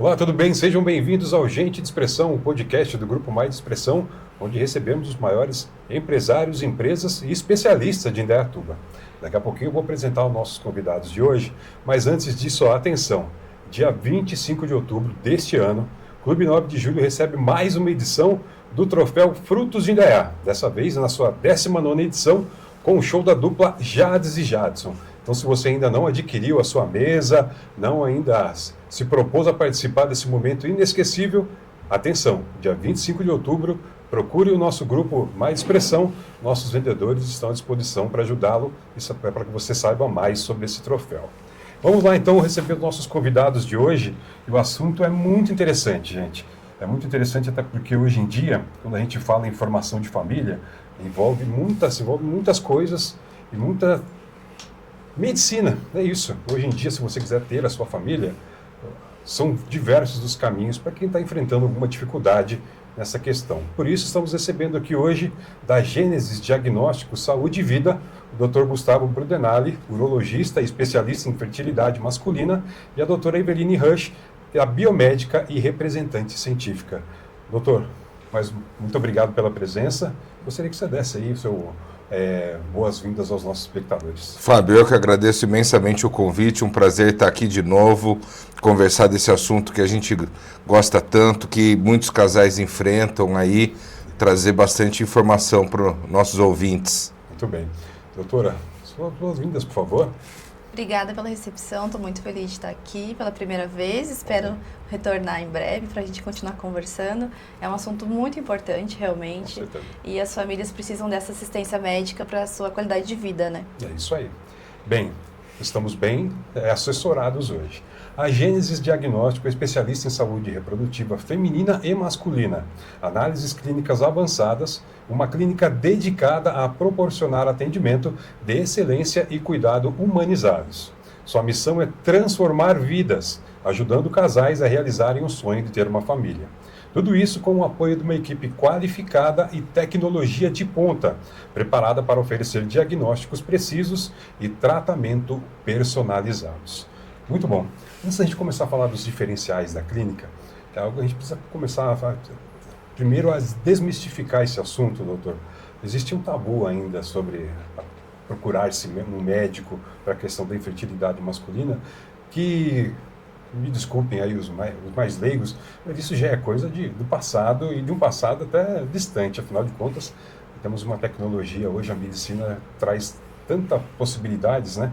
Olá, tudo bem? Sejam bem-vindos ao Gente de Expressão, o podcast do Grupo Mais de Expressão, onde recebemos os maiores empresários, empresas e especialistas de Indaiatuba. Daqui a pouquinho eu vou apresentar os nossos convidados de hoje, mas antes disso, atenção! Dia 25 de outubro deste ano, Clube 9 de Julho recebe mais uma edição do troféu Frutos de Indaiá, dessa vez na sua 19ª edição, com o show da dupla Jades e Jadson. Então, se você ainda não adquiriu a sua mesa, não ainda se propôs a participar desse momento inesquecível, atenção, dia 25 de outubro, procure o nosso grupo Mais Expressão, nossos vendedores estão à disposição para ajudá-lo e para que você saiba mais sobre esse troféu. Vamos lá então receber os nossos convidados de hoje, e o assunto é muito interessante, gente. É muito interessante até porque hoje em dia, quando a gente fala em formação de família, envolve muitas coisas e muita medicina, é isso. Hoje em dia, se você quiser ter a sua família, são diversos os caminhos para quem está enfrentando alguma dificuldade nessa questão. Por isso, estamos recebendo aqui hoje, da Gênesis Diagnóstico Saúde e Vida, o Dr. Gustavo Brudenali, urologista e especialista em fertilidade masculina, e a doutora Eveline Rush, a biomédica e representante científica. Doutor, muito obrigado pela presença. Gostaria que você desse aí o seu boas-vindas aos nossos espectadores. Fábio, eu que agradeço imensamente o convite, um prazer estar aqui de novo, conversar desse assunto que a gente gosta tanto, que muitos casais enfrentam aí, trazer bastante informação para os nossos ouvintes. Muito bem. Doutora, suas boas-vindas, por favor. Obrigada pela recepção, estou muito feliz de estar aqui pela primeira vez, espero retornar em breve para a gente continuar conversando. É um assunto muito importante, realmente, e as famílias precisam dessa assistência médica para a sua qualidade de vida, né? É isso aí. Bem, estamos bem assessorados hoje. A Gênesis Diagnóstico é especialista em saúde reprodutiva feminina e masculina, análises clínicas avançadas, uma clínica dedicada a proporcionar atendimento de excelência e cuidado humanizados. Sua missão é transformar vidas, ajudando casais a realizarem o sonho de ter uma família. Tudo isso com o apoio de uma equipe qualificada e tecnologia de ponta, preparada para oferecer diagnósticos precisos e tratamento personalizados. Muito bom. Antes da gente começar a falar dos diferenciais da clínica, a gente precisa começar primeiro a desmistificar esse assunto, doutor. Existe um tabu ainda sobre procurar-se um médico para a questão da infertilidade masculina, que, me desculpem aí os mais leigos, mas isso já é coisa do passado e de um passado até distante. Afinal de contas, temos uma tecnologia, hoje a medicina traz tantas possibilidades, né?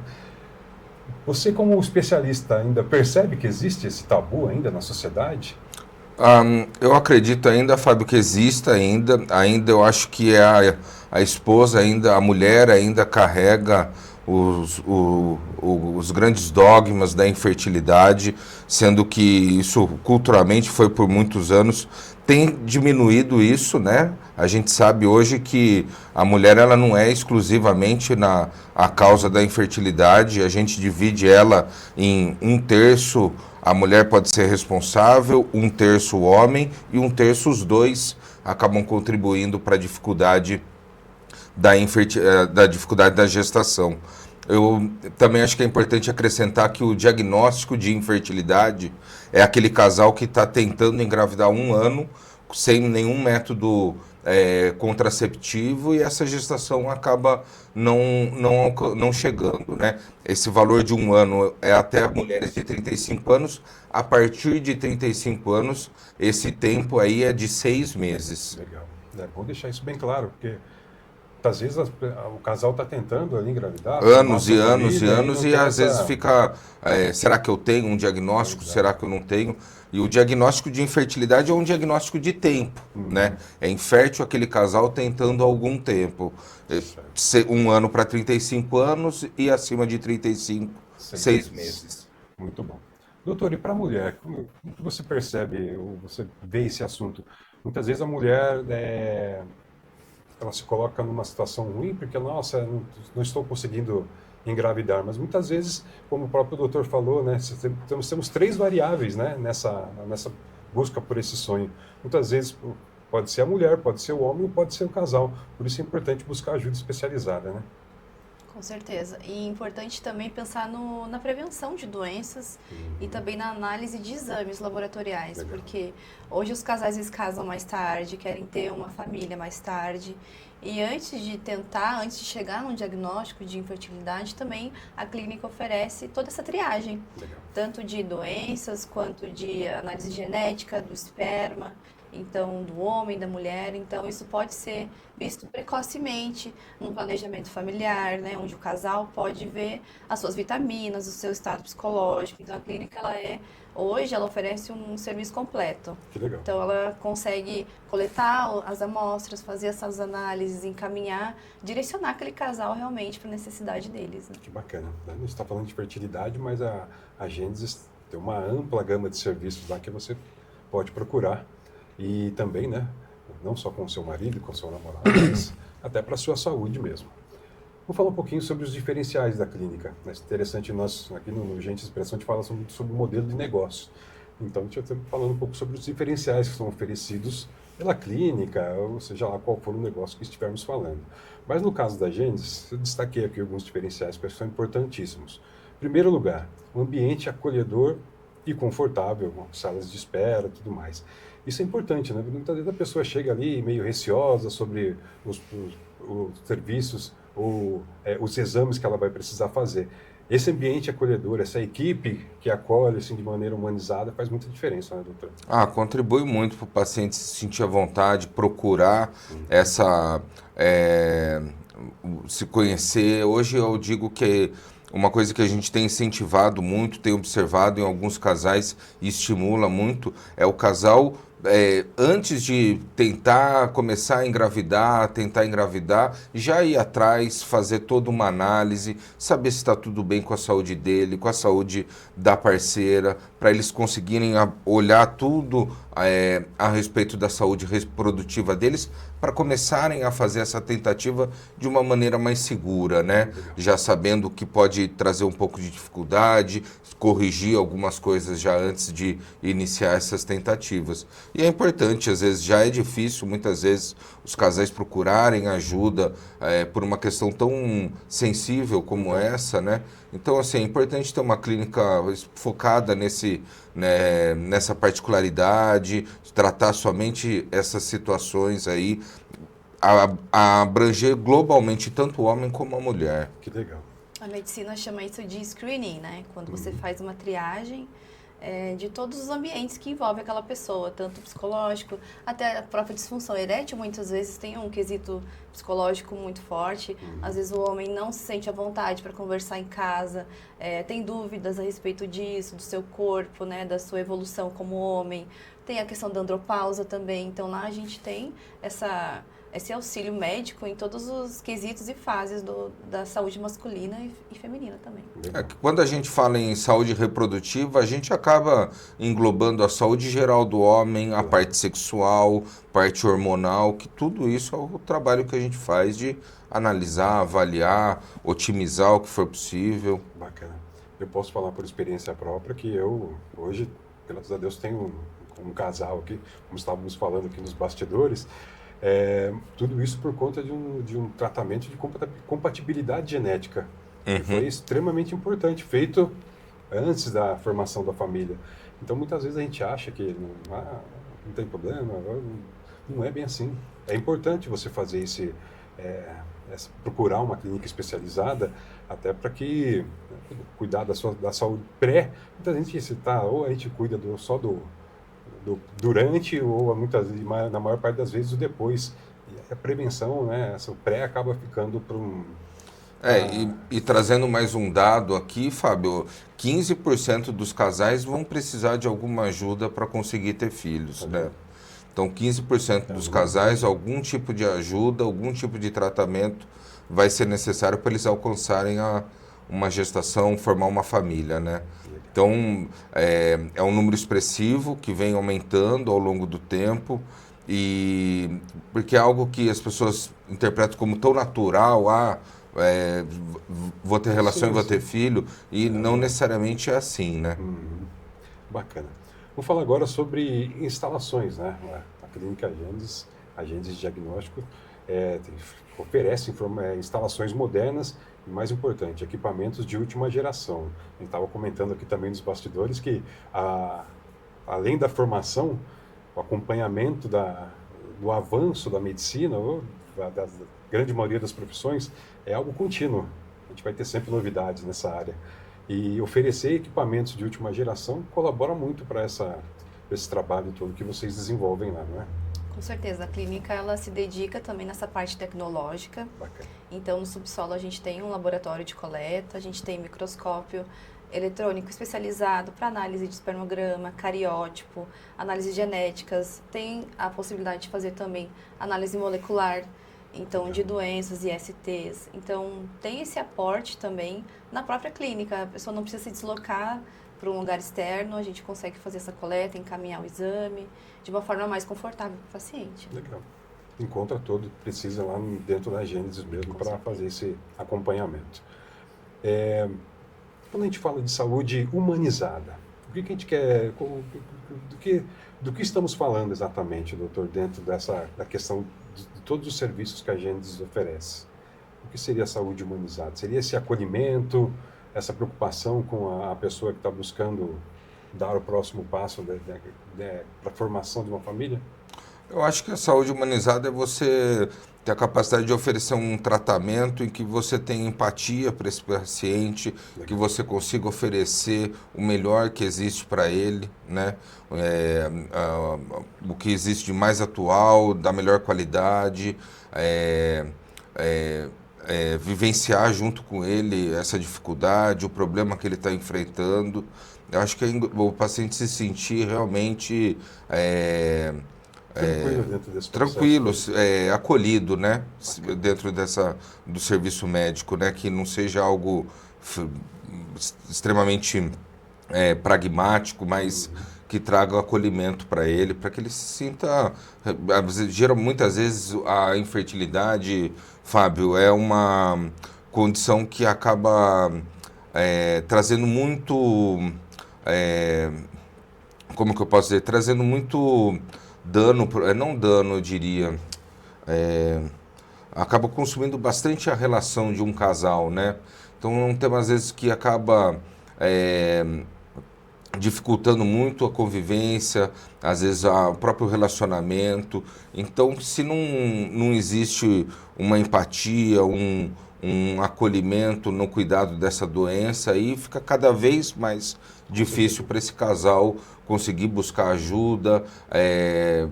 Você, como especialista, ainda percebe que existe esse tabu ainda na sociedade? Eu acredito ainda, Fábio, que exista ainda eu acho que a esposa ainda, a mulher ainda carrega os grandes dogmas da infertilidade, sendo que isso culturalmente foi por muitos anos, tem diminuído isso, né? A gente sabe hoje que a mulher ela não é exclusivamente a causa da infertilidade, a gente divide ela em 1/3 a mulher pode ser responsável, 1/3 o homem e 1/3 os dois acabam contribuindo para a dificuldade da dificuldade da gestação. Eu também acho que é importante acrescentar que o diagnóstico de infertilidade é aquele casal que está tentando engravidar 1 ano sem nenhum método contraceptivo e essa gestação acaba não chegando, né? Esse valor de 1 ano é até mulheres de 35 anos. A partir de 35 anos, esse tempo aí é de 6 meses. Legal. É bom deixar isso bem claro, porque às vezes o casal está tentando ali engravidar. Anos e anos e anos, e às vezes fica, será que eu tenho um diagnóstico, será que eu não tenho? E o diagnóstico de infertilidade é um diagnóstico de tempo, né? É infértil aquele casal tentando há algum tempo. 1 ano para 35 anos e acima de 35, 6 meses. Muito bom. Doutor, e para a mulher, como você percebe, ou você vê esse assunto? Muitas vezes a mulher ela se coloca numa situação ruim porque, nossa, não estou conseguindo engravidar. Mas muitas vezes, como o próprio doutor falou, né, temos 3 variáveis, né, nessa busca por esse sonho. Muitas vezes pode ser a mulher, pode ser o homem ou pode ser o casal. Por isso é importante buscar ajuda especializada, né? Com certeza. E é importante também pensar na prevenção de doenças e também na análise de exames laboratoriais, porque hoje os casais eles casam mais tarde, querem ter uma família mais tarde. E antes de chegar num diagnóstico de infertilidade, também a clínica oferece toda essa triagem, tanto de doenças quanto de análise genética do esperma, então do homem, da mulher. Então isso pode ser visto precocemente no planejamento familiar, né, onde o casal pode ver as suas vitaminas, o seu estado psicológico. Então a clínica hoje ela oferece um serviço completo. Que legal. Então ela consegue coletar as amostras, fazer essas análises, encaminhar, direcionar aquele casal realmente para a necessidade deles. Né? Que bacana. A gente está falando de fertilidade, mas a Gênesis tem uma ampla gama de serviços lá que você pode procurar. E também, né, não só com o seu marido, com o seu namorado, mas até para a sua saúde mesmo. Vou falar um pouquinho sobre os diferenciais da clínica. É interessante, nós aqui no Gente Expressão a gente fala sobre o modelo de negócio. Então, a gente está falando um pouco sobre os diferenciais que são oferecidos pela clínica, ou seja lá qual for o negócio que estivermos falando. Mas no caso da Gênesis, eu destaquei aqui alguns diferenciais que são importantíssimos. Em primeiro lugar, um ambiente acolhedor e confortável, com salas de espera e tudo mais. Isso é importante, né? Muitas vezes a pessoa chega ali meio receosa sobre os serviços ou os exames que ela vai precisar fazer. Esse ambiente acolhedor, essa equipe que acolhe assim, de maneira humanizada, faz muita diferença, né, doutor? Contribui muito para o paciente se sentir à vontade, procurar se conhecer. Hoje eu digo que uma coisa que a gente tem incentivado muito, tem observado em alguns casais e estimula muito, é o casal, antes de começar a engravidar, já ir atrás, fazer toda uma análise, saber se está tudo bem com a saúde dele, com a saúde da parceira, para eles conseguirem olhar tudo a respeito da saúde reprodutiva deles, para começarem a fazer essa tentativa de uma maneira mais segura, né? Já sabendo que pode trazer um pouco de dificuldade, corrigir algumas coisas já antes de iniciar essas tentativas. E é importante, às vezes já é difícil, muitas vezes, os casais procurarem ajuda por uma questão tão sensível como essa, né? Então, assim, é importante ter uma clínica focada nessa particularidade, tratar somente essas situações aí, a abranger globalmente tanto o homem como a mulher. Que legal. A medicina chama isso de screening, né? Quando você faz uma triagem de todos os ambientes que envolvem aquela pessoa, tanto psicológico, até a própria disfunção erétil, muitas vezes tem um quesito psicológico muito forte. Às vezes o homem não se sente à vontade para conversar em casa, tem dúvidas a respeito disso, do seu corpo, né? Da sua evolução como homem. Tem a questão da andropausa também. Então lá a gente tem esse auxílio médico em todos os quesitos e fases da saúde masculina e feminina também. Quando a gente fala em saúde reprodutiva, a gente acaba englobando a saúde geral do homem, a parte sexual, parte hormonal, que tudo isso é o trabalho que a gente faz de analisar, avaliar, otimizar o que for possível. Bacana. Eu posso falar por experiência própria que eu, hoje, graças a Deus, tenho um casal aqui, como estávamos falando aqui nos bastidores. Tudo isso por conta de um tratamento de compatibilidade genética, que foi extremamente importante, feito antes da formação da família. Então, muitas vezes a gente acha que não tem problema, não é bem assim. É importante você fazer procurar uma clínica especializada, até para que cuidar da saúde pré. Muita gente ou a gente cuida só do durante ou na maior parte das vezes o depois. E a prevenção, né, o pré acaba ficando para E trazendo mais um dado aqui, Fábio, 15% dos casais vão precisar de alguma ajuda para conseguir ter filhos, né? Então, 15% dos casais, algum tipo de ajuda, algum tipo de tratamento vai ser necessário para eles alcançarem uma gestação, formar uma família, né? Então, é um número expressivo que vem aumentando ao longo do tempo, porque é algo que as pessoas interpretam como tão natural, vou ter relação e vou ter filho, e não necessariamente é assim, né? Bacana. Vamos falar agora sobre instalações, né? A clínica Gênesis Diagnóstico, oferece instalações modernas e, mais importante, equipamentos de última geração. A gente estava comentando aqui também nos bastidores que, além da formação, o acompanhamento do avanço da medicina, ou da grande maioria das profissões, é algo contínuo. A gente vai ter sempre novidades nessa área. E oferecer equipamentos de última geração colabora muito para esse trabalho todo que vocês desenvolvem lá, não é? Com certeza, a clínica ela se dedica também nessa parte tecnológica. Bacana. Então, no subsolo a gente tem um laboratório de coleta, a gente tem microscópio eletrônico especializado para análise de espermograma, cariótipo, análise genéticas, tem a possibilidade de fazer também análise molecular, então de doenças e ISTs. Então, tem esse aporte também na própria clínica, a pessoa não precisa se deslocar para um lugar externo, a gente consegue fazer essa coleta, encaminhar o exame de uma forma mais confortável para o paciente. Legal. Encontra todo, precisa lá dentro da Gênesis mesmo para fazer esse acompanhamento. Quando a gente fala de saúde humanizada, o que a gente quer, do que estamos falando exatamente, doutor, dentro da questão de todos os serviços que a Gênesis oferece? O que seria a saúde humanizada? Seria esse acolhimento, essa preocupação com a pessoa que está buscando dar o próximo passo para a formação de uma família? Eu acho que a saúde humanizada é você ter a capacidade de oferecer um tratamento em que você tem empatia para esse paciente, que você consiga oferecer o melhor que existe para ele, né? O que existe de mais atual, da melhor qualidade, vivenciar junto com ele essa dificuldade, o problema que ele está enfrentando. Eu acho que o paciente se sentir realmente tranquilo, acolhido, né? Dentro do serviço médico, né? Que não seja algo extremamente pragmático, mas que traga acolhimento para ele, para que ele se sinta... Muitas vezes a infertilidade, Fábio, é uma condição que acaba trazendo muito... como que eu posso dizer? Trazendo muito dano, não dano, eu diria, acaba consumindo bastante a relação de um casal, né? Então é um tema às vezes que acaba dificultando muito a convivência, às vezes o próprio relacionamento. Então, se não existe uma empatia, um acolhimento no cuidado dessa doença, aí fica cada vez mais difícil para esse casal conseguir buscar ajuda,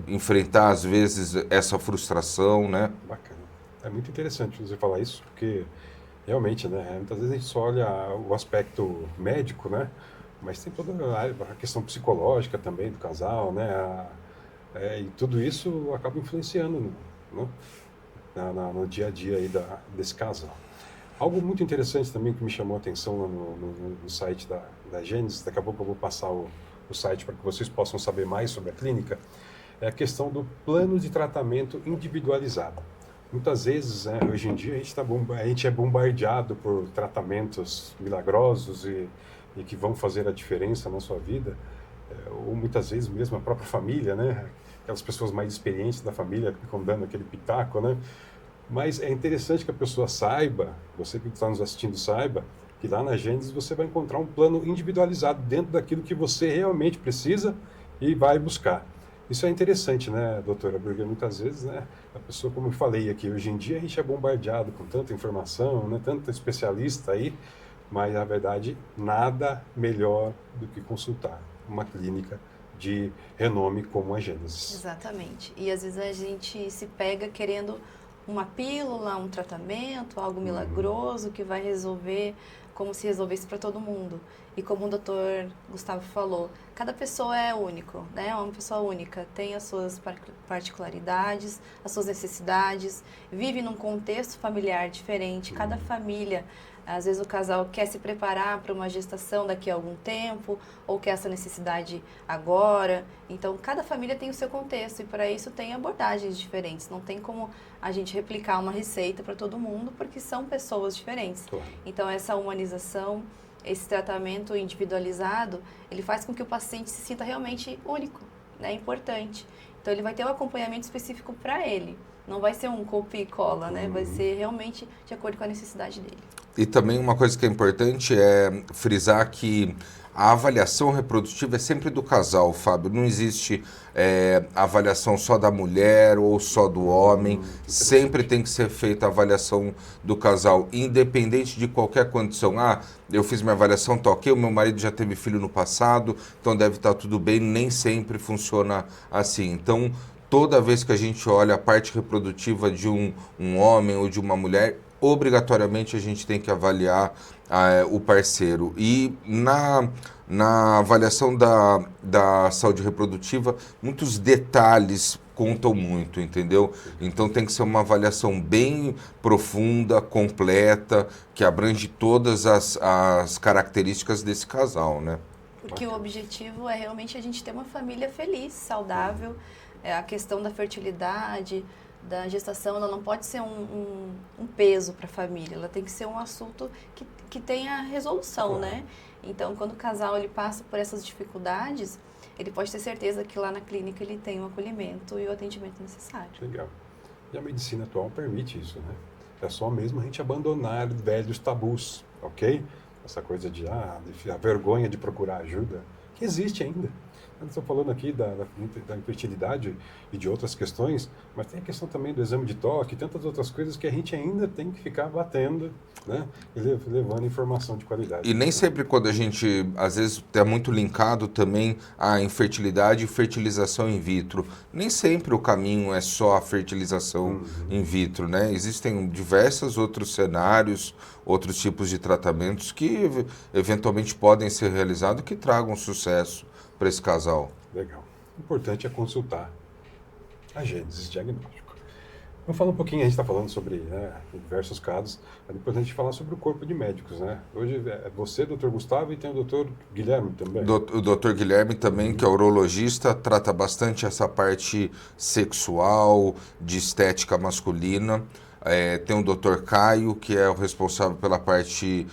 enfrentar às vezes essa frustração, né? Bacana. É muito interessante você falar isso, porque realmente, né, muitas vezes a gente só olha o aspecto médico, né, mas tem toda a questão psicológica também do casal, né, e tudo isso acaba influenciando no dia a dia aí desse casal. Algo muito interessante também que me chamou a atenção lá no site da Gênesis, daqui a pouco eu vou passar o site para que vocês possam saber mais sobre a clínica, é a questão do plano de tratamento individualizado. Muitas vezes, hoje em dia, a gente é bombardeado por tratamentos milagrosos e que vão fazer a diferença na sua vida, ou muitas vezes mesmo a própria família, né? Aquelas pessoas mais experientes da família que ficam dando aquele pitaco, né? Mas é interessante que a pessoa saiba, você que está nos assistindo saiba, que lá na Gênesis você vai encontrar um plano individualizado dentro daquilo que você realmente precisa e vai buscar. Isso é interessante, né, doutora? Porque muitas vezes, né, a pessoa, como eu falei aqui, hoje em dia a gente é bombardeado com tanta informação, né, tanto especialista aí, mas na verdade nada melhor do que consultar uma clínica de renome como a Gênesis. Exatamente. E às vezes a gente se pega querendo uma pílula, um tratamento, algo milagroso que vai resolver como se resolvesse para todo mundo. E como o doutor Gustavo falou, cada pessoa é único, né? É uma pessoa única, tem as suas particularidades, as suas necessidades, vive num contexto familiar diferente, cada família. Às vezes o casal quer se preparar para uma gestação daqui a algum tempo, ou quer essa necessidade agora. Então, cada família tem o seu contexto e para isso tem abordagens diferentes. Não tem como a gente replicar uma receita para todo mundo, porque são pessoas diferentes. Claro. Então, essa humanização, esse tratamento individualizado, ele faz com que o paciente se sinta realmente único, né? Importante. Então ele vai ter um acompanhamento específico para ele. Não vai ser um copia e cola, né? Vai ser realmente de acordo com a necessidade dele. E também uma coisa que é importante é frisar que a avaliação reprodutiva é sempre do casal, Fábio. Não existe avaliação só da mulher ou só do homem. Sempre tem que ser feita a avaliação do casal, independente de qualquer condição. Ah, eu fiz minha avaliação, tá ok, o meu marido já teve filho no passado, então deve estar tudo bem. Nem sempre funciona assim. Então, toda vez que a gente olha a parte reprodutiva de um homem ou de uma mulher, obrigatoriamente a gente tem que avaliar o parceiro. E na avaliação da saúde reprodutiva, muitos detalhes contam muito, entendeu? Então tem que ser uma avaliação bem profunda, completa, que abrange todas as características desse casal, né? Porque o objetivo é realmente a gente ter uma família feliz, saudável. A questão da fertilidade, da gestação, ela não pode ser um peso para a família, ela tem que ser um assunto que tenha resolução, né? Então, quando o casal ele passa por essas dificuldades, ele pode ter certeza que lá na clínica ele tem o acolhimento e o atendimento necessário. Legal. E a medicina atual permite isso, né? É só mesmo a gente abandonar velhos tabus, ok? Essa coisa de a vergonha de procurar ajuda, que existe ainda. Estou falando aqui da infertilidade e de outras questões, mas tem a questão também do exame de toque, tantas outras coisas que a gente ainda tem que ficar batendo, né? E levando informação de qualidade. E nem sempre quando a gente, às vezes, está muito linkado também à infertilidade e fertilização in vitro. Nem sempre o caminho é só a fertilização in vitro, né? Existem diversos outros cenários, outros tipos de tratamentos que eventualmente podem ser realizados que tragam sucesso para esse casal. Legal. O importante é consultar a Gênesis Diagnóstico. Vamos falar um pouquinho, a gente está falando sobre diversos casos, mas é importante falar sobre o corpo de médicos, né? Hoje é você, doutor Gustavo, e tem o doutor Guilherme também. O doutor Guilherme também, que é urologista, trata bastante essa parte sexual, de estética masculina. Tem o doutor Caio, que é o responsável pela parte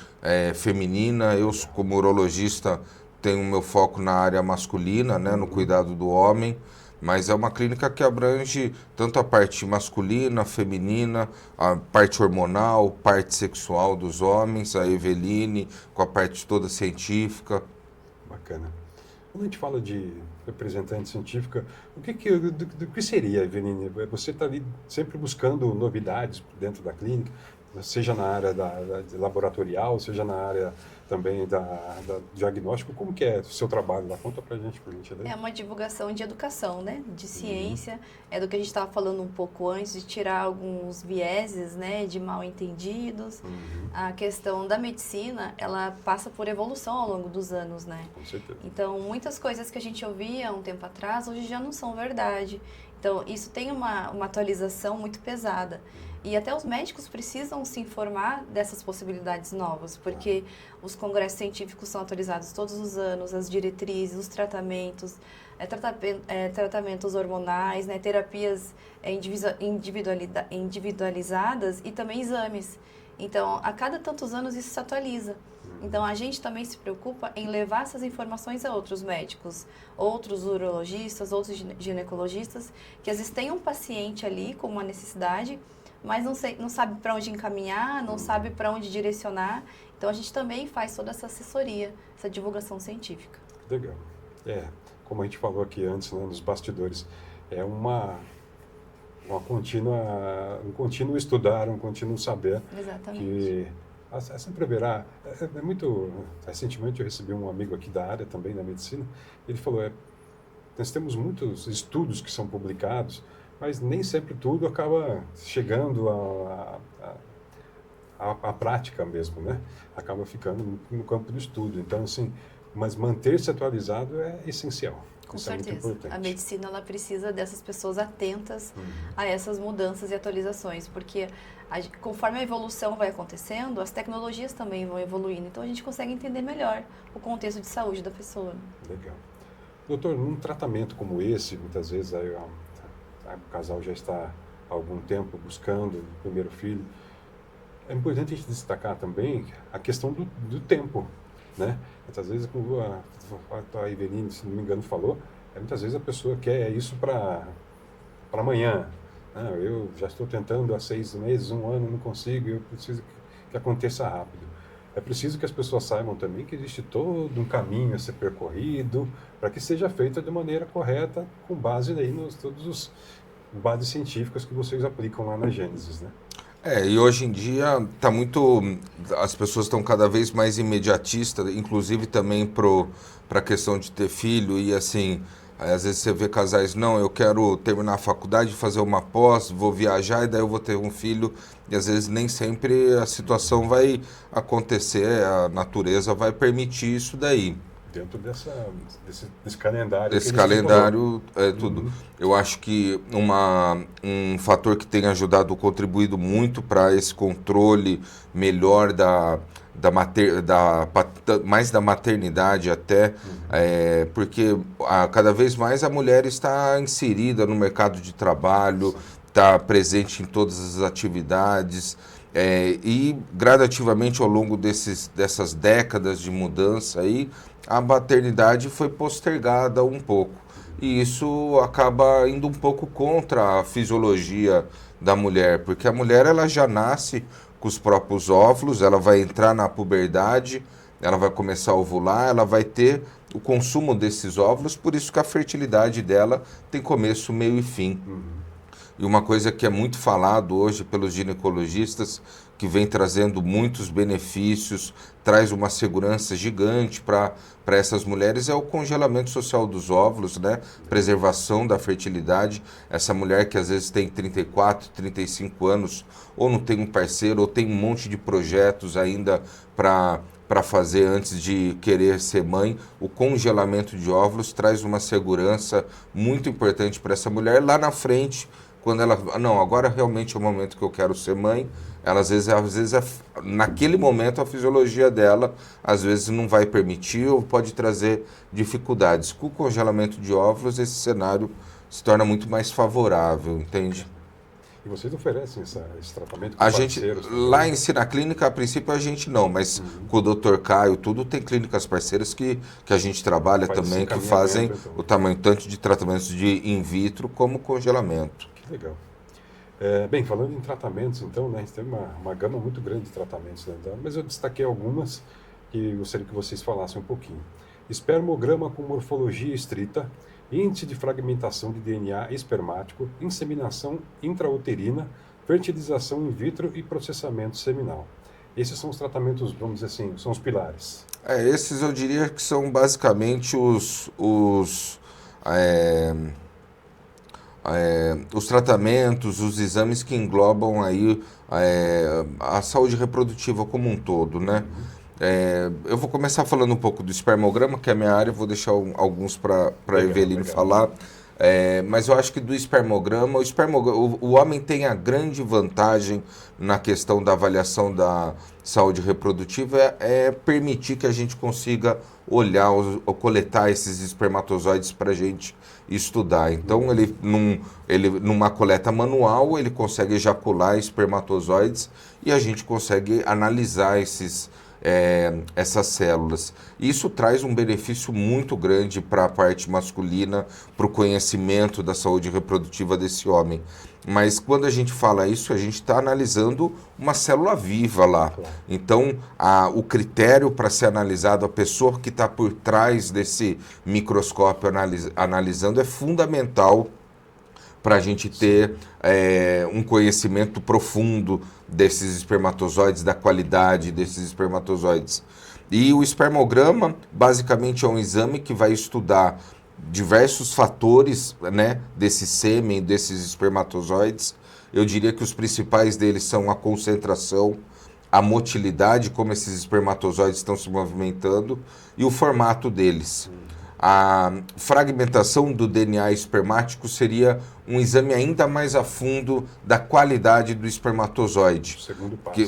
feminina. Eu, como urologista, tenho o meu foco na área masculina, né, no cuidado do homem, mas é uma clínica que abrange tanto a parte masculina, feminina, a parte hormonal, parte sexual dos homens, a Eveline, com a parte toda científica. Bacana. Quando a gente fala de representante científica, do que seria, Eveline? Você está ali sempre buscando novidades dentro da clínica, seja na área de laboratorial, seja na área também da diagnóstico. Como que é o seu trabalho lá? Conta pra gente, por gentileza. É uma divulgação de educação, né? De ciência, é do que a gente estava falando um pouco antes, de tirar alguns vieses, né? De mal entendidos. A questão da medicina, ela passa por evolução ao longo dos anos, né? Com certeza. Então, muitas coisas que a gente ouvia há um tempo atrás, hoje já não são verdade. Então, isso tem uma atualização muito pesada. E até os médicos precisam se informar dessas possibilidades novas, porque os congressos científicos são atualizados todos os anos, as diretrizes, os tratamentos, tratamentos hormonais, né, terapias individualizadas e também exames. Então, a cada tantos anos isso se atualiza. Então, a gente também se preocupa em levar essas informações a outros médicos, outros urologistas, outros ginecologistas, que às vezes têm um paciente ali com uma necessidade, mas não sabe para onde encaminhar, não sabe para onde direcionar. Então, a gente também faz toda essa assessoria, essa divulgação científica. Legal. Como a gente falou aqui antes, né, nos bastidores, é uma um contínuo estudar, um contínuo saber. Exatamente. Que sempre haverá. Recentemente eu recebi um amigo aqui da área também da medicina, ele falou, nós temos muitos estudos que são publicados, mas nem sempre tudo acaba chegando à prática mesmo, né? Acaba ficando no campo do estudo. Então, assim, mas manter-se atualizado é essencial. Com Isso é certeza. muito importante. A medicina ela precisa dessas pessoas atentas a essas mudanças e atualizações, porque conforme a evolução vai acontecendo, as tecnologias também vão evoluindo. Então, a gente consegue entender melhor o contexto de saúde da pessoa. Legal. Doutor, num tratamento como esse, muitas vezes aí, o casal já está há algum tempo buscando o primeiro filho, é importante a gente destacar também a questão do tempo, né? Muitas vezes, como a Eveline, se não me engano, falou, muitas vezes a pessoa quer isso para para amanhã. Não, eu já estou tentando há 6 meses, 1 ano, não consigo, eu preciso que aconteça rápido. É preciso que as pessoas saibam também que existe todo um caminho a ser percorrido para que seja feito de maneira correta, com base aí nos todos os bases científicas que vocês aplicam lá na Gênesis, né? E hoje em dia tá muito, as pessoas estão cada vez mais imediatistas, inclusive também para a questão de ter filho e assim, às vezes você vê casais, não, eu quero terminar a faculdade, fazer uma pós, vou viajar e daí eu vou ter um filho, e às vezes nem sempre a situação vai acontecer, a natureza vai permitir isso daí. Dentro desse calendário. Esse calendário é tudo. Eu acho que um fator que tem ajudado, contribuído muito para esse controle melhor mais da maternidade até, porque cada vez mais a mulher está inserida no mercado de trabalho, está presente em todas as atividades. E gradativamente ao longo dessas décadas de mudança aí, a maternidade foi postergada um pouco. E isso acaba indo um pouco contra a fisiologia da mulher, porque a mulher ela já nasce com os próprios óvulos, ela vai entrar na puberdade, ela vai começar a ovular, ela vai ter o consumo desses óvulos, por isso que a fertilidade dela tem começo, meio e fim. E uma coisa que é muito falado hoje pelos ginecologistas, que vem trazendo muitos benefícios, traz uma segurança gigante para essas mulheres, é o congelamento social dos óvulos, né? Preservação da fertilidade. Essa mulher que às vezes tem 34, 35 anos, ou não tem um parceiro, ou tem um monte de projetos ainda para fazer antes de querer ser mãe, o congelamento de óvulos traz uma segurança muito importante para essa mulher lá na frente. Quando ela, não, agora realmente é o momento que eu quero ser mãe, ela às vezes naquele momento a fisiologia dela às vezes não vai permitir ou pode trazer dificuldades. Com o congelamento de óvulos esse cenário se torna muito mais favorável, entende? E vocês oferecem esse tratamento com a gente parceiros? Lá em si, na clínica, a princípio a gente não, mas com o Dr. Caio, tudo tem clínicas parceiras que a gente trabalha também, que fazem então o tamanho tanto de tratamentos de in vitro como congelamento. Legal. Bem, falando em tratamentos, então, né, a gente tem uma gama muito grande de tratamentos, né, mas eu destaquei algumas que gostaria que vocês falassem um pouquinho. Espermograma com morfologia estrita, índice de fragmentação de DNA espermático, inseminação intrauterina, fertilização in vitro e processamento seminal. Esses são os tratamentos, vamos dizer assim, são os pilares. Esses eu diria que são basicamente os tratamentos, os exames que englobam aí a saúde reprodutiva como um todo, né? Eu vou começar falando um pouco do espermograma, que é a minha área, vou deixar alguns para a Eveline falar. Mas eu acho que do espermograma, o homem tem a grande vantagem na questão da avaliação da saúde reprodutiva permitir que a gente consiga olhar ou coletar esses espermatozoides para a gente estudar. Então, numa coleta manual, ele consegue ejacular espermatozoides e a gente consegue analisar essas células. Isso traz um benefício muito grande para a parte masculina, para o conhecimento da saúde reprodutiva desse homem. Mas quando a gente fala isso, a gente está analisando uma célula viva lá. Então, o critério para ser analisado, a pessoa que está por trás desse microscópio analisando é fundamental para a gente ter um conhecimento profundo desses espermatozoides, da qualidade desses espermatozoides. E o espermograma, basicamente, é um exame que vai estudar diversos fatores, né, desse sêmen, desses espermatozoides. Eu diria que os principais deles são a concentração, a motilidade, como esses espermatozoides estão se movimentando, e o formato deles. A fragmentação do DNA espermático seria um exame ainda mais a fundo da qualidade do espermatozoide.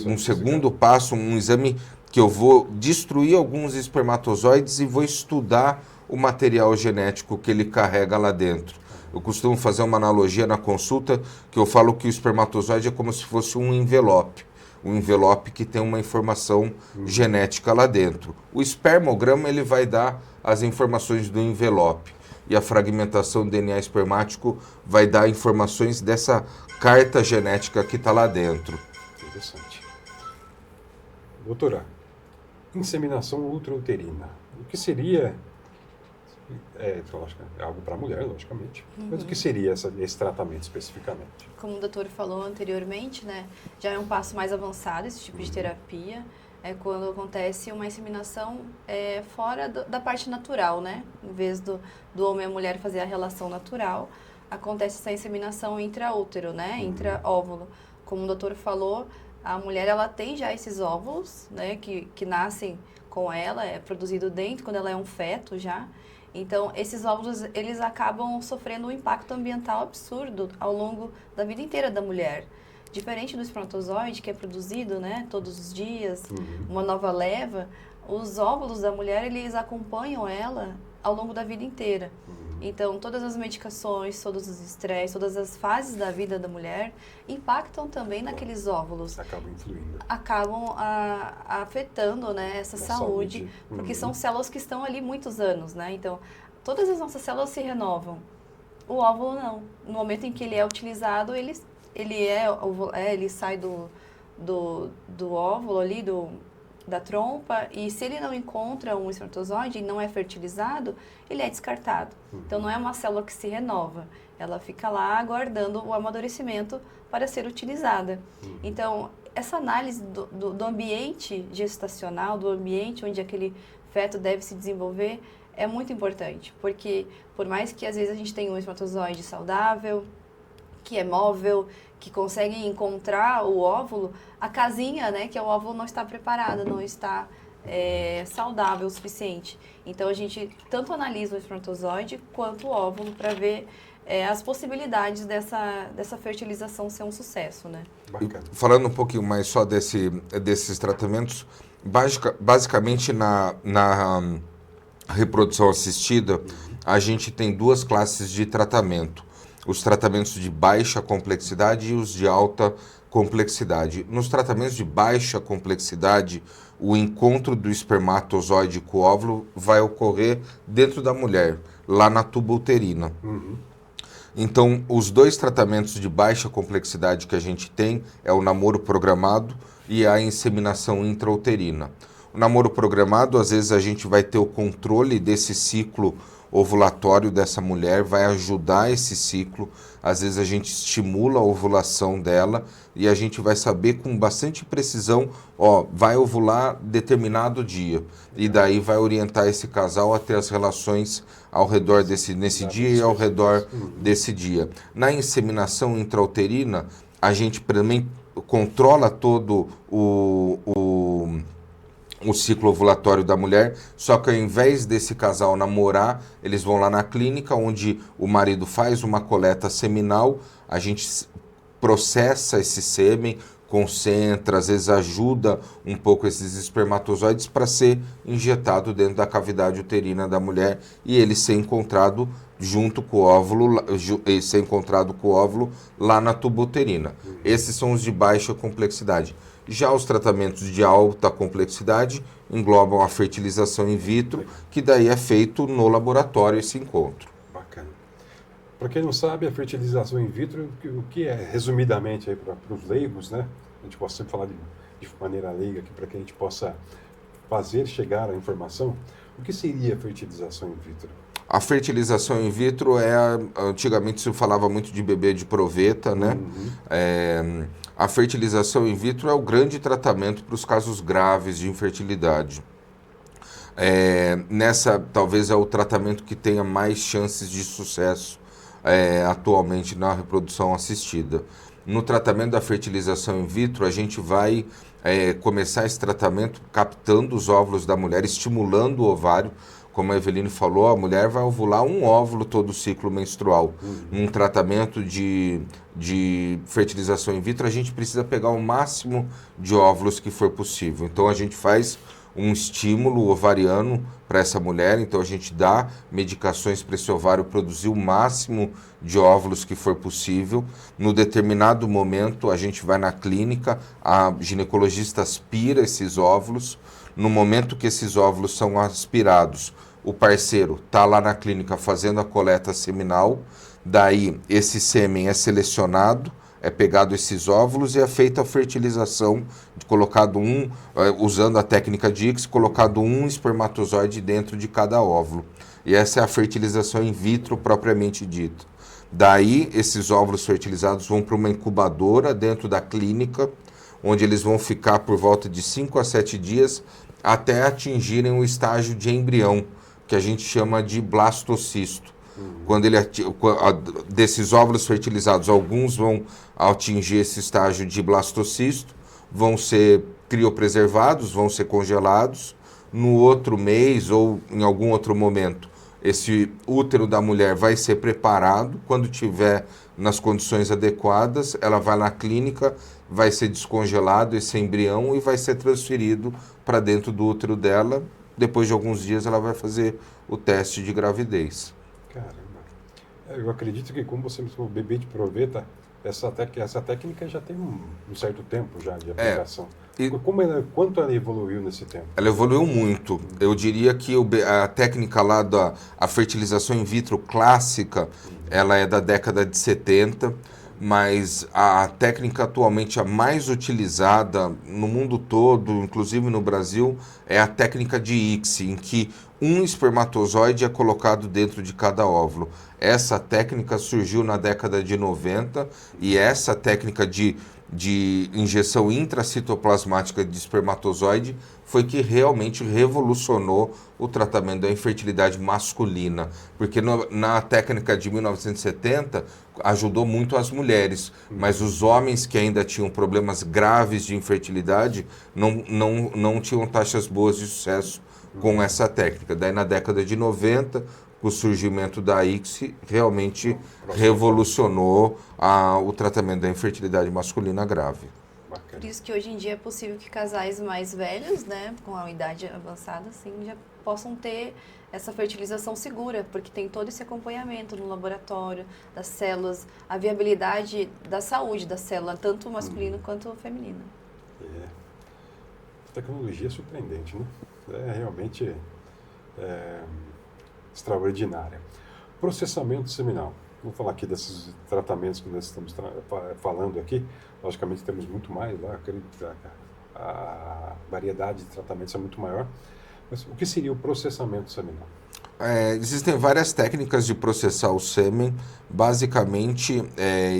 Um segundo passo, um exame que eu vou destruir alguns espermatozoides e vou estudar o material genético que ele carrega lá dentro. Eu costumo fazer uma analogia na consulta que eu falo que o espermatozoide é como se fosse um envelope que tem uma informação genética lá dentro. O espermograma ele vai dar as informações do envelope. e a fragmentação do DNA espermático vai dar informações dessa carta genética que está lá dentro. Interessante. Doutora, inseminação ultrauterina. O que seria... É algo para a mulher, logicamente. Mas o que seria esse tratamento especificamente? Como o doutor falou anteriormente, né, já é um passo mais avançado esse tipo de terapia. É quando acontece uma inseminação fora da parte natural, né? Em vez do homem e a mulher fazer a relação natural, acontece essa inseminação intraútero, né? Intraóvulo. Como o doutor falou, a mulher ela tem já esses óvulos, né? Que nascem com ela, é produzido dentro quando ela é um feto já. Então, esses óvulos, eles acabam sofrendo um impacto ambiental absurdo ao longo da vida inteira da mulher. Diferente do espermatozoide, que é produzido, né, todos os dias, uma nova leva, os óvulos da mulher, eles acompanham ela ao longo da vida inteira. Então, todas as medicações, todos os estresses, todas as fases da vida da mulher impactam também naqueles óvulos. Acabam influindo. Acabam afetando, né, essa saúde, porque são células que estão ali muitos anos, né? Então, todas as nossas células se renovam. O óvulo não. No momento em que ele é utilizado, ele sai do óvulo ali, da trompa, e se ele não encontra um espermatozoide e não é fertilizado, ele é descartado. Então, não é uma célula que se renova. Ela fica lá aguardando o amadurecimento para ser utilizada. Então, essa análise do ambiente gestacional, do ambiente onde aquele feto deve se desenvolver, é muito importante. Porque, por mais que às vezes a gente tenha um espermatozoide saudável, que é móvel, que consegue encontrar o óvulo, a casinha, né, que é o óvulo, não está preparada, não está saudável o suficiente. Então, a gente tanto analisa o espermatozoide quanto o óvulo para ver as possibilidades dessa fertilização ser um sucesso, né? Bacana. Falando um pouquinho mais só desses tratamentos, basicamente na reprodução assistida, a gente tem duas classes de tratamento. Os tratamentos de baixa complexidade e os de alta complexidade. Nos tratamentos de baixa complexidade, o encontro do espermatozoide com o óvulo vai ocorrer dentro da mulher, lá na tuba uterina. Então, os dois tratamentos de baixa complexidade que a gente tem é o namoro programado e a inseminação intrauterina. O namoro programado, às vezes a gente vai ter o controle desse ciclo ovulatório dessa mulher, vai ajudar esse ciclo, às vezes a gente estimula a ovulação dela e a gente vai saber com bastante precisão, vai ovular determinado dia, e daí vai orientar esse casal a ter as relações ao redor nesse dia e ao redor desse dia. Na inseminação intrauterina, a gente também controla todo o ciclo ovulatório da mulher, só que ao invés desse casal namorar, eles vão lá na clínica, onde o marido faz uma coleta seminal, a gente processa esse sêmen, concentra, às vezes ajuda um pouco esses espermatozoides para ser injetado dentro da cavidade uterina da mulher e ele ser encontrado junto com o óvulo, lá na tuba uterina. Esses são os de baixa complexidade. Já os tratamentos de alta complexidade englobam a fertilização in vitro, que daí é feito no laboratório esse encontro. Bacana. Para quem não sabe, a fertilização in vitro, o que é, resumidamente, para os leigos, né? A gente pode sempre falar de maneira leiga aqui, para que a gente possa fazer chegar a informação. O que seria a fertilização in vitro? A fertilização in vitro antigamente se falava muito de bebê de proveta, né? A fertilização in vitro é o grande tratamento para os casos graves de infertilidade. Talvez é o tratamento que tenha mais chances de sucesso atualmente na reprodução assistida. No tratamento da fertilização in vitro, a gente vai começar esse tratamento captando os óvulos da mulher, estimulando o ovário. Como a Eveline falou, a mulher vai ovular um óvulo todo o ciclo menstrual. Num tratamento de fertilização in vitro, a gente precisa pegar o máximo de óvulos que for possível. Então, a gente faz um estímulo ovariano para essa mulher, então a gente dá medicações para esse ovário produzir o máximo de óvulos que for possível. No determinado momento, a gente vai na clínica, a ginecologista aspira esses óvulos. No momento que esses óvulos são aspirados, o parceiro está lá na clínica fazendo a coleta seminal, daí esse sêmen é selecionado, é pegado esses óvulos e é feita a fertilização, colocado usando a técnica de ICSI, colocado um espermatozoide dentro de cada óvulo. E essa é a fertilização in vitro propriamente dita. Daí, esses óvulos fertilizados vão para uma incubadora dentro da clínica, onde eles vão ficar por volta de 5 a 7 dias até atingirem o estágio de embrião, que a gente chama de blastocisto. Quando desses óvulos fertilizados, alguns vão atingir esse estágio de blastocisto, vão ser criopreservados, vão ser congelados. No outro mês ou em algum outro momento, esse útero da mulher vai ser preparado. Quando tiver nas condições adequadas, ela vai na clínica, vai ser descongelado esse embrião e vai ser transferido para dentro do útero dela. Depois de alguns dias, ela vai fazer o teste de gravidez. Caramba. Eu acredito que, como você me falou, o bebê de proveta, essa técnica já tem um certo tempo já de aplicação. Quanto ela evoluiu nesse tempo? Ela evoluiu muito. Eu diria que a técnica lá a fertilização in vitro clássica, ela é da década de 70, mas a técnica atualmente a mais utilizada no mundo todo, inclusive no Brasil, é a técnica de ICSI, em que um espermatozoide é colocado dentro de cada óvulo. Essa técnica surgiu na década de 90 e essa técnica de injeção intracitoplasmática de espermatozoide foi que realmente revolucionou o tratamento da infertilidade masculina, porque na técnica de 1970 ajudou muito as mulheres, mas os homens que ainda tinham problemas graves de infertilidade não tinham taxas boas de sucesso com essa técnica. Daí na década de 90, o surgimento da ICSI realmente revolucionou o tratamento da infertilidade masculina grave. Por isso que hoje em dia é possível que casais mais velhos, né, com a idade avançada, assim, já possam ter essa fertilização segura, porque tem todo esse acompanhamento no laboratório das células, a viabilidade da saúde da célula, tanto masculina quanto feminina. A tecnologia é surpreendente, né? É realmente extraordinária. Processamento seminal. Vamos falar aqui desses tratamentos que nós estamos falando aqui. Logicamente temos muito mais lá, a variedade de tratamentos é muito maior. Mas o que seria o processamento seminal? Existem várias técnicas de processar o sêmen. Basicamente,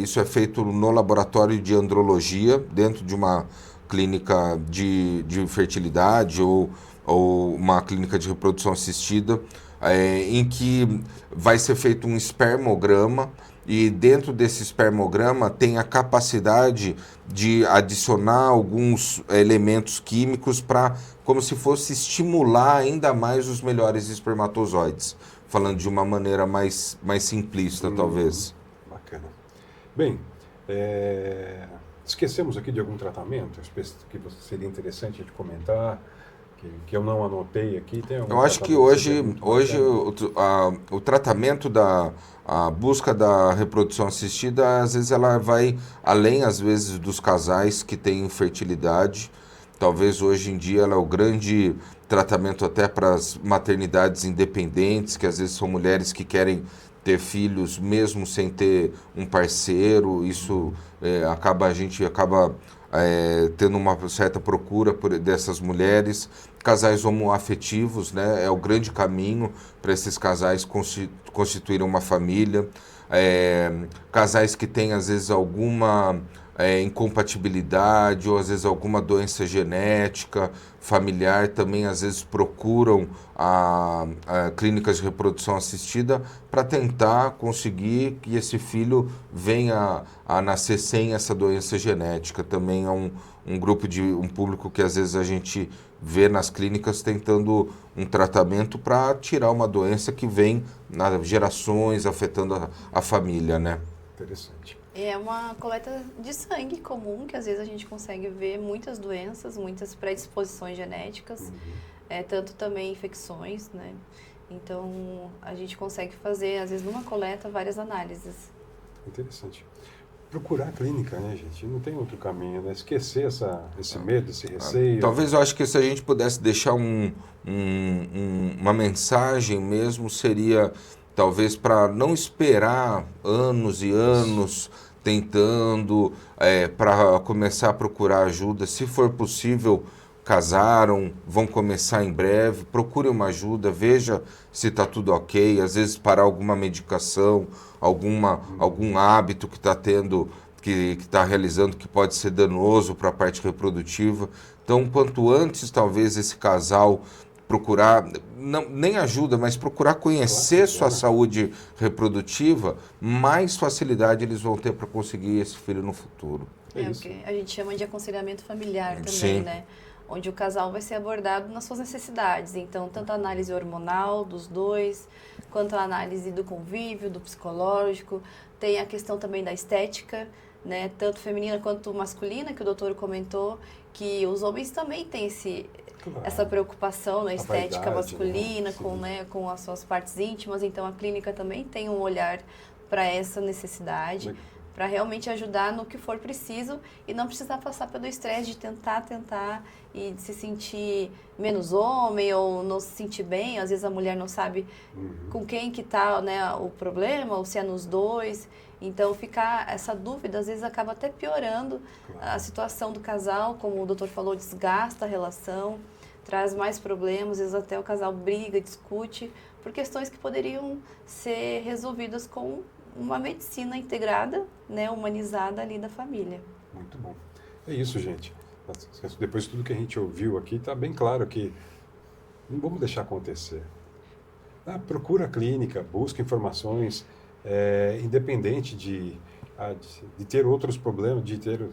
isso é feito no laboratório de andrologia, dentro de uma clínica de fertilidade ou uma clínica de reprodução assistida, em que vai ser feito um espermograma e dentro desse espermograma tem a capacidade de adicionar alguns elementos químicos para, como se fosse estimular ainda mais os melhores espermatozoides, falando de uma maneira mais simplista, talvez. Bacana. Bem, esquecemos aqui de algum tratamento que seria interessante a gente comentar, que eu não anotei aqui? Eu acho que hoje o tratamento a busca da reprodução assistida, às vezes ela vai além, às vezes, dos casais que têm infertilidade. Talvez hoje em dia ela é o grande tratamento até para as maternidades independentes, que às vezes são mulheres que querem ter filhos mesmo sem ter um parceiro. Isso a gente acaba tendo uma certa procura dessas mulheres. Casais homoafetivos, né, é o grande caminho para esses casais constituírem uma família. Casais que têm, às vezes, alguma incompatibilidade ou, às vezes, alguma doença genética, familiar, também, às vezes, procuram a clínicas de reprodução assistida para tentar conseguir que esse filho venha a nascer sem essa doença genética. Também é um público que, às vezes, a gente vê nas clínicas tentando um tratamento para tirar uma doença que vem nas gerações afetando a família, né? Interessante. É uma coleta de sangue comum, que às vezes a gente consegue ver muitas doenças, muitas predisposições genéticas, tanto também infecções, né? Então, a gente consegue fazer, às vezes, numa coleta, várias análises. Interessante. procurar a clínica, né, gente? Não tem outro caminho, né? Esquecer esse medo, esse receio. Talvez eu acho que se a gente pudesse deixar uma mensagem mesmo, seria talvez para não esperar anos e anos tentando para começar a procurar ajuda. Se for possível, casaram, vão começar em breve, procure uma ajuda, veja se está tudo ok, às vezes parar alguma medicação, algum hábito que está tendo, que está realizando que pode ser danoso para a parte reprodutiva. Então, quanto antes, talvez, esse casal procurar, não, nem ajuda, mas procurar conhecer sua saúde reprodutiva, mais facilidade eles vão ter para conseguir esse filho no futuro. É o que a gente chama de aconselhamento familiar também, Sim. né? Onde o casal vai ser abordado nas suas necessidades. Então, tanto a análise hormonal dos dois, quanto a análise do convívio, do psicológico. Tem a questão também da estética, né? Tanto feminina quanto masculina, que o doutor comentou, que os homens também têm essa preocupação na estética masculina, né? com as suas partes íntimas. Então, a clínica também tem um olhar para essa necessidade, para realmente ajudar no que for preciso e não precisar passar pelo estresse de tentar e se sentir menos homem ou não se sentir bem. Às vezes a mulher não sabe com quem que tá, né, o problema, ou se é nos dois. Então, ficar essa dúvida, às vezes, acaba até piorando a situação do casal. Como o doutor falou, desgasta a relação, traz mais problemas, às vezes até o casal briga, discute, por questões que poderiam ser resolvidas com uma medicina integrada, né, humanizada ali da família. Muito bom. É isso, gente. Depois de tudo que a gente ouviu aqui, está bem claro que não vamos deixar acontecer. Procura a clínica, busca informações, independente de ter outros problemas, de ter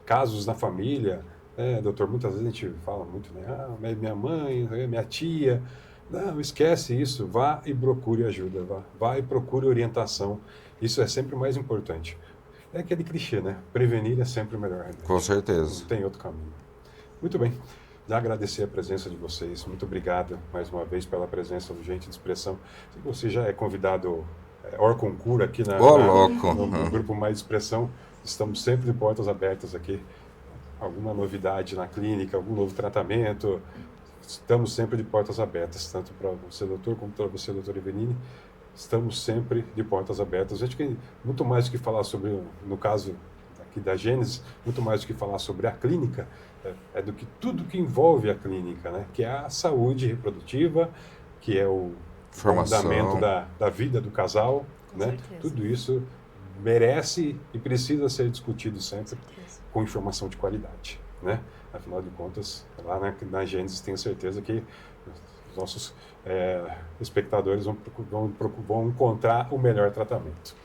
casos na família. Doutor, muitas vezes a gente fala muito, né? Minha mãe, minha tia. Não, esquece isso. Vá e procure ajuda. Vá e procure orientação. Isso é sempre o mais importante. É aquele clichê, né? Prevenir é sempre o melhor. Com certeza. Não tem outro caminho. Muito bem. Já agradecer a presença de vocês. Muito obrigado mais uma vez pela presença do Gente de Expressão. Você já é convidado hors concours aqui no Grupo Mais Expressão. Estamos sempre de portas abertas aqui. Alguma novidade na clínica, algum novo tratamento. Estamos sempre de portas abertas, tanto para você, doutor, como para você, doutora Eveline. Estamos sempre de portas abertas. A gente tem muito mais do que falar sobre, no caso aqui da Gênesis, muito mais do que falar sobre a clínica, do que tudo que envolve a clínica, né? Que é a saúde reprodutiva, que é o fundamento da vida do casal, né? Tudo isso merece e precisa ser discutido sempre com informação de qualidade, né? Afinal de contas, lá na Gênesis tenho certeza que os nossos espectadores vão encontrar o melhor tratamento.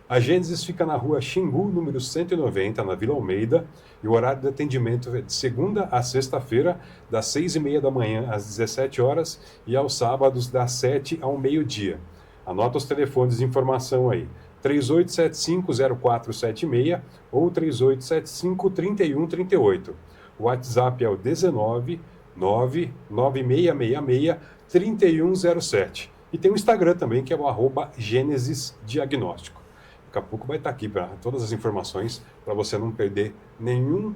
A Gênesis fica na rua Xingu, número 190, na Vila Almeida, e o horário de atendimento é de segunda a sexta-feira, das 6h30 da manhã às 17 horas e aos sábados das 7 ao meio-dia. Anota os telefones de informação aí, 3875-0476 ou 3875-3138. O WhatsApp é o 19996663107. E tem o Instagram também, que é o @GênesisDiagnóstico. Daqui a pouco vai estar aqui para todas as informações, para você não perder nenhum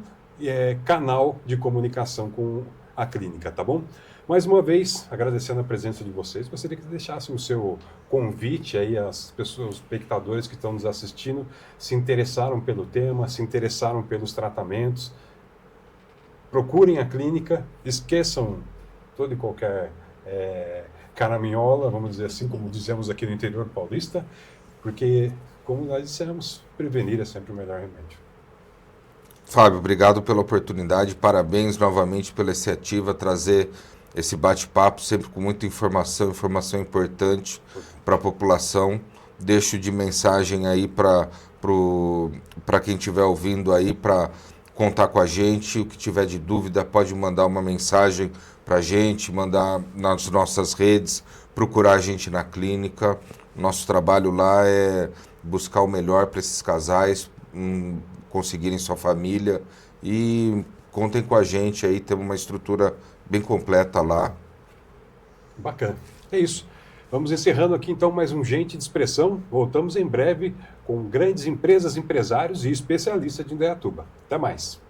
canal de comunicação com a clínica, tá bom? Mais uma vez, agradecendo a presença de vocês, gostaria que deixassem o seu convite aí às pessoas, os espectadores que estão nos assistindo, se interessaram pelo tema, se interessaram pelos tratamentos. Procurem a clínica, esqueçam toda e qualquer caraminhola, vamos dizer assim, como dizemos aqui no interior paulista, porque, como nós dissemos, prevenir é sempre o melhor remédio. Fábio, obrigado pela oportunidade, parabéns novamente pela iniciativa, trazer esse bate-papo sempre com muita informação importante para a população. Deixo de mensagem aí para quem estiver ouvindo aí, para contar com a gente. O que tiver de dúvida pode mandar uma mensagem para a gente, mandar nas nossas redes, procurar a gente na clínica. Nosso trabalho lá é buscar o melhor para esses casais conseguirem sua família, e contem com a gente aí, temos uma estrutura bem completa lá. Bacana. É isso. Vamos encerrando aqui então mais um Gente de Expressão. Voltamos em breve com grandes empresas, empresários e especialistas de Indaiatuba. Até mais.